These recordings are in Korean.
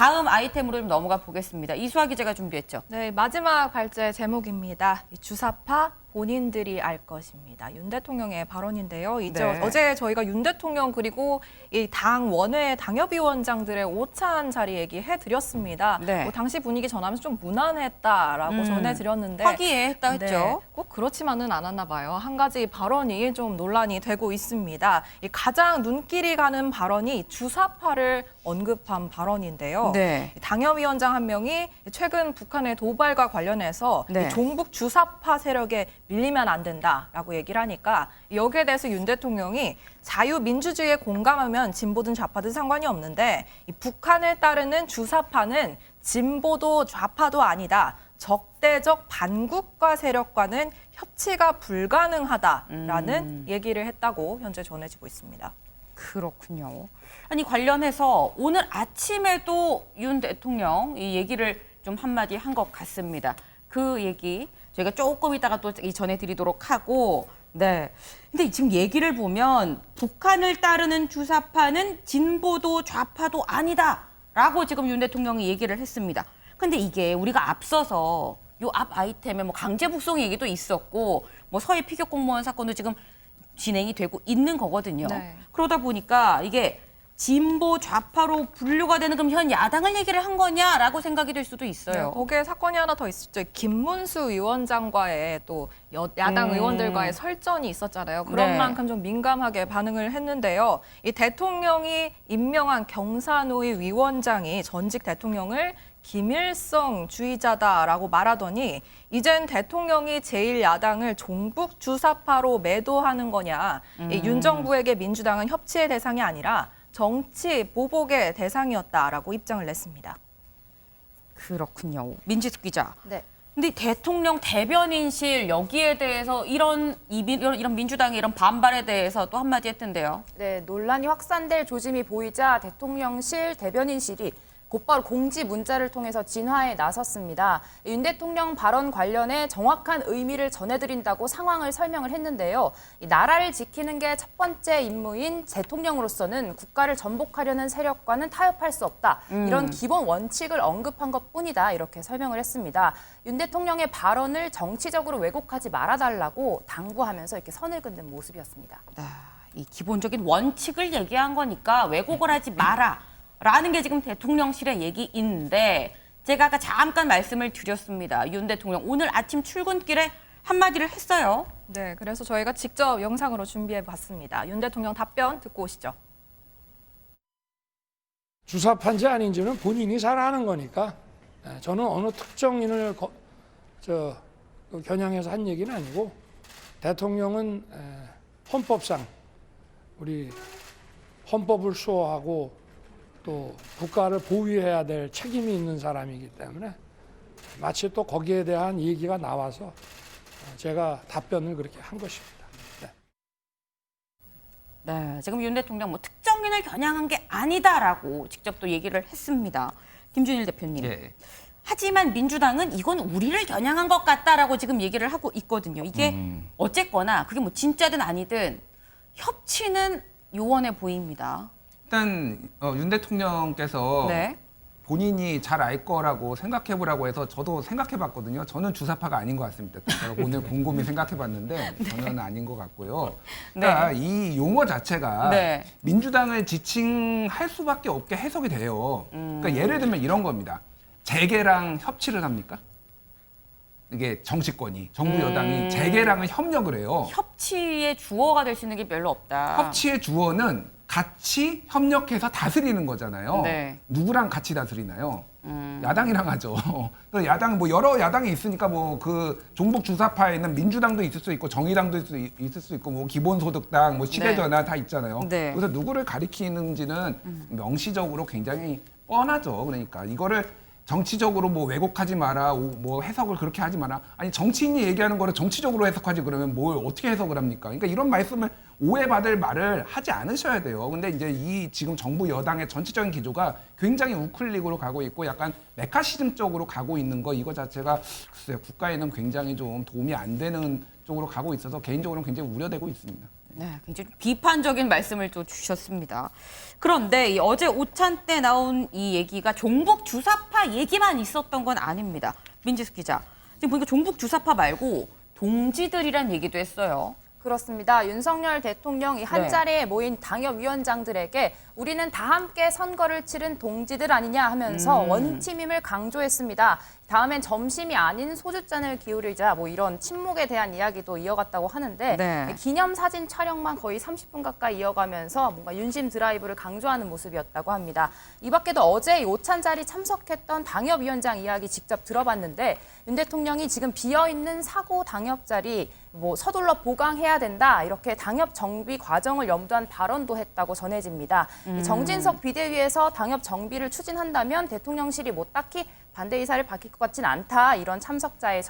다음 아이템으로 좀 넘어가 보겠습니다. 이수아 기자가 준비했죠. 네, 마지막 발제 제목입니다. 이 주사파 본인들이 알 것입니다. 윤 대통령의 발언인데요. 이제 네. 어제 저희가 윤 대통령 그리고 이 당 원외 당협위원장들의 오찬 자리 얘기해드렸습니다. 네. 뭐 당시 분위기 전하면서 좀 무난했다라고 전해드렸는데 화기애애했다 했죠. 네, 꼭 그렇지만은 않았나 봐요. 한 가지 발언이 좀 논란이 되고 있습니다. 이 가장 눈길이 가는 발언이 주사파를 언급한 발언인데요. 네. 당협위원장 한 명이 최근 북한의 도발과 관련해서 네. 이 종북 주사파 세력에 밀리면 안 된다라고 얘기를 하니까 여기에 대해서 윤 대통령이 자유민주주의에 공감하면 진보든 좌파든 상관이 없는데 이 북한을 따르는 주사파는 진보도 좌파도 아니다. 적대적 반국가 세력과는 협치가 불가능하다라는 얘기를 했다고 현재 전해지고 있습니다. 그렇군요. 아니 관련해서 오늘 아침에도 윤 대통령 이 얘기를 좀 한마디 한 것 같습니다. 그 얘기 저희가 조금 이따가 또 전해드리도록 하고 네. 근데 지금 얘기를 보면 북한을 따르는 주사파는 진보도 좌파도 아니다라고 지금 윤 대통령이 얘기를 했습니다. 근데 이게 우리가 앞서서 요 앞 아이템에 뭐 강제 북송 얘기도 있었고 뭐 서해 피격 공무원 사건도 지금 진행이 되고 있는 거거든요. 네. 그러다 보니까 이게 진보 좌파로 분류가 되는 그럼 현 야당을 얘기를 한 거냐라고 생각이 될 수도 있어요. 네, 거기에 사건이 하나 더 있었죠. 김문수 위원장과의 또 야당 의원들과의 설전이 있었잖아요. 그런 네. 만큼 좀 민감하게 반응을 했는데요. 이 대통령이 임명한 경사노위 위원장이 전직 대통령을 김일성주의자다라고 말하더니 이젠 대통령이 제1야당을 종북 주사파로 매도하는 거냐. 이 윤 정부에게 민주당은 협치의 대상이 아니라 정치 보복의 대상이었다라고 입장을 냈습니다. 그렇군요. 민지숙 기자. 네. 근데 대통령 대변인실 여기에 대해서 이런 민주당의 이런 반발에 대해서 또 한마디 했던데요. 네, 논란이 확산될 조짐이 보이자 대통령실 대변인실이 곧바로 공지 문자를 통해서 진화에 나섰습니다. 윤 대통령 발언 관련해 정확한 의미를 전해드린다고 상황을 설명을 했는데요. 이 나라를 지키는 게 첫 번째 임무인 대통령으로서는 국가를 전복하려는 세력과는 타협할 수 없다. 이런 기본 원칙을 언급한 것뿐이다. 이렇게 설명을 했습니다. 윤 대통령의 발언을 정치적으로 왜곡하지 말아달라고 당부하면서 이렇게 선을 긋는 모습이었습니다. 이 기본적인 원칙을 얘기한 거니까 왜곡을 하지 마라. 라는 게 지금 대통령실의 얘기인데 제가 아까 잠깐 말씀을 드렸습니다. 윤 대통령 오늘 아침 출근길에 한마디를 했어요. 네, 그래서 저희가 직접 영상으로 준비해봤습니다. 윤 대통령 답변 듣고 오시죠. 주사파인지 아닌지는 본인이 잘 아는 거니까 저는 어느 특정인을 겨냥해서 한 얘기는 아니고 대통령은 헌법상 우리 헌법을 수호하고 또 국가를 보위해야 될 책임이 있는 사람이기 때문에 마치 또 거기에 대한 얘기가 나와서 제가 답변을 그렇게 한 것입니다. 네, 지금 윤 대통령 뭐 특정인을 겨냥한 게 아니다라고 직접 또 얘기를 했습니다. 김준일 대표님. 예. 하지만 민주당은 이건 우리를 겨냥한 것 같다라고 지금 얘기를 하고 있거든요. 이게 어쨌거나 그게 뭐 진짜든 아니든 협치는 요원해 보입니다. 일단 윤 대통령께서 네. 본인이 잘 알 거라고 생각해보라고 해서 저도 생각해봤거든요. 저는 주사파가 아닌 것 같습니다. 제가 오늘 곰곰이 생각해봤는데 저는 아닌 것 같고요. 그러니까 이 용어 자체가 네. 민주당을 지칭할 수밖에 없게 해석이 돼요. 그러니까 예를 들면 이런 겁니다. 재계랑 협치를 합니까? 이게 정치권이, 정부 여당이 재계랑은 협력을 해요. 협치의 주어가 될 수 있는 게 별로 없다. 협치의 주어는 같이 협력해서 다스리는 거잖아요. 네. 누구랑 같이 다스리나요? 야당이랑 하죠. 야당 뭐 여러 야당이 있으니까 뭐 그 종북 주사파에는 민주당도 있을 수 있고 정의당도 있을 수 있고 뭐 기본소득당, 뭐 시대전환 다 있잖아요. 네. 그래서 누구를 가리키는지는 명시적으로 굉장히 뻔하죠. 그러니까 이거를 정치적으로 뭐 왜곡하지 마라, 뭐 해석을 그렇게 하지 마라. 아니 정치인이 얘기하는 거를 정치적으로 해석하지 그러면 뭘 어떻게 해석을 합니까? 그러니까 이런 말씀을 오해받을 말을 하지 않으셔야 돼요. 근데 이제 이 지금 정부 여당의 전체적인 기조가 굉장히 우클릭으로 가고 있고 약간 메카시즘 쪽으로 가고 있는 거 이거 자체가 글쎄요, 국가에는 굉장히 좀 도움이 안 되는 쪽으로 가고 있어서 개인적으로는 굉장히 우려되고 있습니다. 네, 굉장히 비판적인 말씀을 또 주셨습니다. 그런데 이 어제 오찬 때 나온 이 얘기가 종북 주사파 얘기만 있었던 건 아닙니다. 민지숙 기자, 지금 보니까 종북 주사파 말고 동지들이란 얘기도 했어요. 그렇습니다. 윤석열 대통령이 한 자리에 모인 당협위원장들에게 우리는 다 함께 선거를 치른 동지들 아니냐 하면서 원팀임을 강조했습니다. 다음엔 점심이 아닌 소주잔을 기울이자 뭐 이런 친목에 대한 이야기도 이어갔다고 하는데 네. 기념사진 촬영만 거의 30분 가까이 이어가면서 뭔가 윤심 드라이브를 강조하는 모습이었다고 합니다. 이 밖에도 어제 이 오찬 자리 참석했던 당협위원장 이야기 직접 들어봤는데 윤 대통령이 지금 비어있는 사고 당협 자리 뭐 서둘러 보강해야 된다 이렇게 당협 정비 과정을 염두한 발언도 했다고 전해집니다. 이 정진석 비대위에서 당협 정비를 추진한다면 대통령실이 뭐 딱히 반대 의사를 밝힐 것 같진 않다 이런 참석자의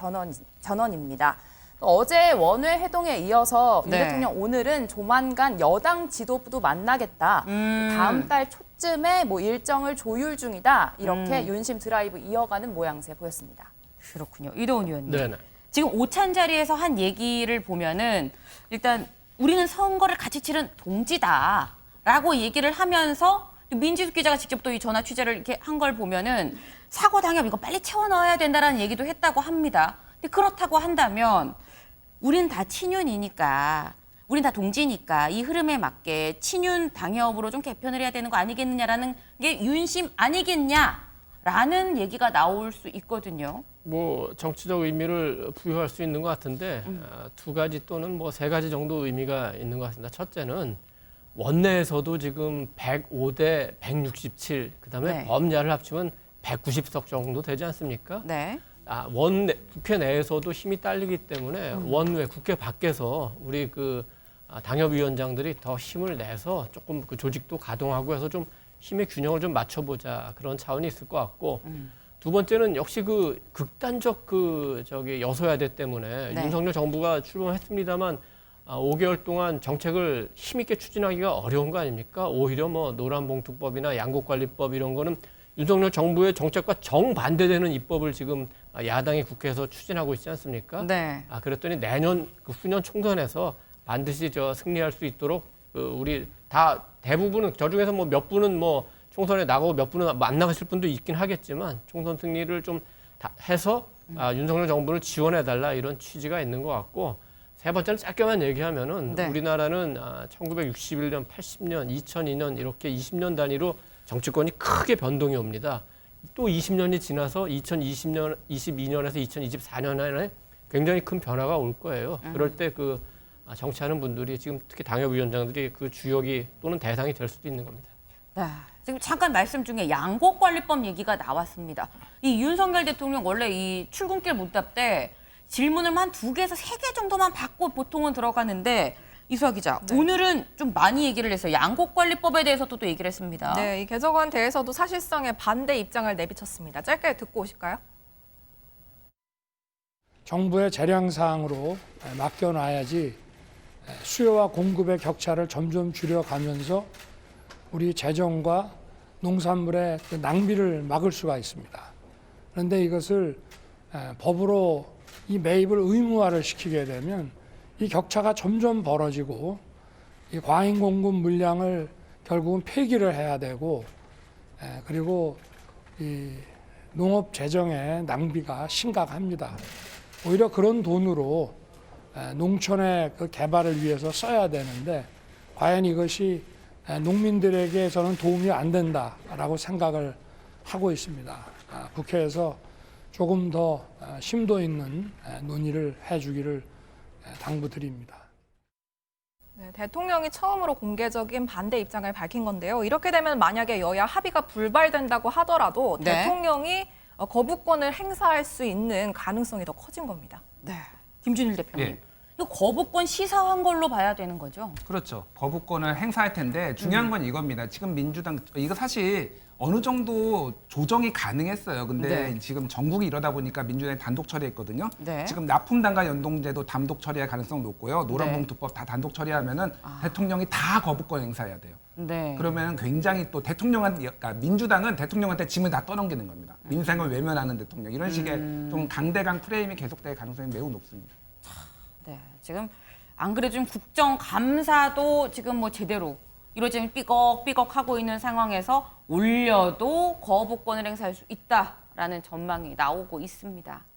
전언입니다. 또 어제 원외 회동에 이어서 윤 네. 대통령 오늘은 조만간 여당 지도부도 만나겠다. 다음 달 초쯤에 뭐 일정을 조율 중이다 이렇게 윤심 드라이브 이어가는 모양새 보였습니다. 그렇군요. 이도훈 의원님. 네네. 지금 오찬 자리에서 한 얘기를 보면은 일단 우리는 선거를 같이 치른 동지다라고 얘기를 하면서 민지숙 기자가 직접 또 이 전화 취재를 이렇게 한 걸 보면은 사고 당협 이거 빨리 채워 넣어야 된다라는 얘기도 했다고 합니다. 근데 그렇다고 한다면 우린 다 친윤이니까 우린 다 동지니까 이 흐름에 맞게 친윤 당협으로 좀 개편을 해야 되는 거 아니겠느냐라는 게 윤심 아니겠냐라는 얘기가 나올 수 있거든요. 뭐 정치적 의미를 부여할 수 있는 것 같은데 두 가지 또는 뭐 세 가지 정도 의미가 있는 것 같습니다. 첫째는 원내에서도 지금 105대 167, 그다음에 네. 범야를 합치면 190석 정도 되지 않습니까? 네. 국회 내에서도 힘이 딸리기 때문에 원외 국회 밖에서 우리 그 당협위원장들이 더 힘을 내서 조금 그 조직도 가동하고 해서 좀 힘의 균형을 좀 맞춰보자 그런 차원이 있을 것 같고. 두 번째는 역시 그 극단적 여소야대 때문에 네. 윤석열 정부가 출범했습니다만 5개월 동안 정책을 힘있게 추진하기가 어려운 거 아닙니까? 오히려 뭐 노란봉투법이나 양곡관리법 이런 거는 윤석열 정부의 정책과 정반대되는 입법을 지금 야당이 국회에서 추진하고 있지 않습니까? 네. 그랬더니 내년 후년 총선에서 반드시 승리할 수 있도록 우리 다 대부분은 저 중에서 뭐 몇 분은 뭐 총선에 나가고 몇 분은 안 나가실 분도 있긴 하겠지만 총선 승리를 좀 해서 윤석열 정부를 지원해달라 이런 취지가 있는 것 같고 세 번째는 짧게만 얘기하면은 네. 우리나라는 1961년, 80년, 2002년 이렇게 20년 단위로 정치권이 크게 변동이 옵니다. 또 20년이 지나서 2020년, 22년에서 2024년에 굉장히 큰 변화가 올 거예요. 그럴 때 정치하는 분들이 지금 특히 당협위원장들이 그 주역이 또는 대상이 될 수도 있는 겁니다. 네. 지금 잠깐 말씀 중에 양곡관리법 얘기가 나왔습니다. 이 윤석열 대통령 원래 이 출근길 문답 때 질문을 한 2개에서 3개 정도만 받고 보통은 들어가는데 이수아 기자, 네. 오늘은 좀 많이 얘기를 했어요. 양곡관리법에 대해서도 또 얘기를 했습니다. 네, 이 개정안 대해서도 사실상의 반대 입장을 내비쳤습니다. 짧게 듣고 오실까요? 정부의 재량사항으로 맡겨놔야지 수요와 공급의 격차를 점점 줄여가면서 우리 재정과 농산물의 그 낭비를 막을 수가 있습니다. 그런데 이것을 법으로 이 매입을 의무화를 시키게 되면 이 격차가 점점 벌어지고 이 과잉 공급 물량을 결국은 폐기를 해야 되고 그리고 이 농업 재정의 낭비가 심각합니다. 오히려 그런 돈으로 농촌의 그 개발을 위해서 써야 되는데 과연 이것이 농민들에게서는 도움이 안 된다라고 생각을 하고 있습니다. 국회에서 조금 더 심도 있는 논의를 해주기를 당부드립니다. 네, 대통령이 처음으로 공개적인 반대 입장을 밝힌 건데요. 이렇게 되면 만약에 여야 합의가 불발된다고 하더라도 네. 대통령이 거부권을 행사할 수 있는 가능성이 더 커진 겁니다. 네. 김준일 대표님. 예. 이거 거부권 시사한 걸로 봐야 되는 거죠? 그렇죠. 거부권을 행사할 텐데 중요한 건 이겁니다. 지금 민주당 이거 사실 어느 정도 조정이 가능했어요. 근데 네. 지금 전국이 이러다 보니까 민주당이 단독 처리했거든요. 네. 지금 납품단가 연동제도 단독 처리할 가능성 높고요. 네. 노란봉투법 다 단독 처리하면은 대통령이 다 거부권 행사해야 돼요. 네. 그러면 굉장히 또 그러니까 민주당은 대통령한테 짐을 다 떠넘기는 겁니다. 민생을 외면하는 대통령 이런 식의 좀 강대강 프레임이 계속될 가능성이 매우 높습니다. 네. 지금 안 그래도 좀 국정감사도 지금 뭐 제대로 이루어지면 삐걱삐걱하고 있는 상황에서 올려도 거부권을 행사할 수 있다라는 전망이 나오고 있습니다.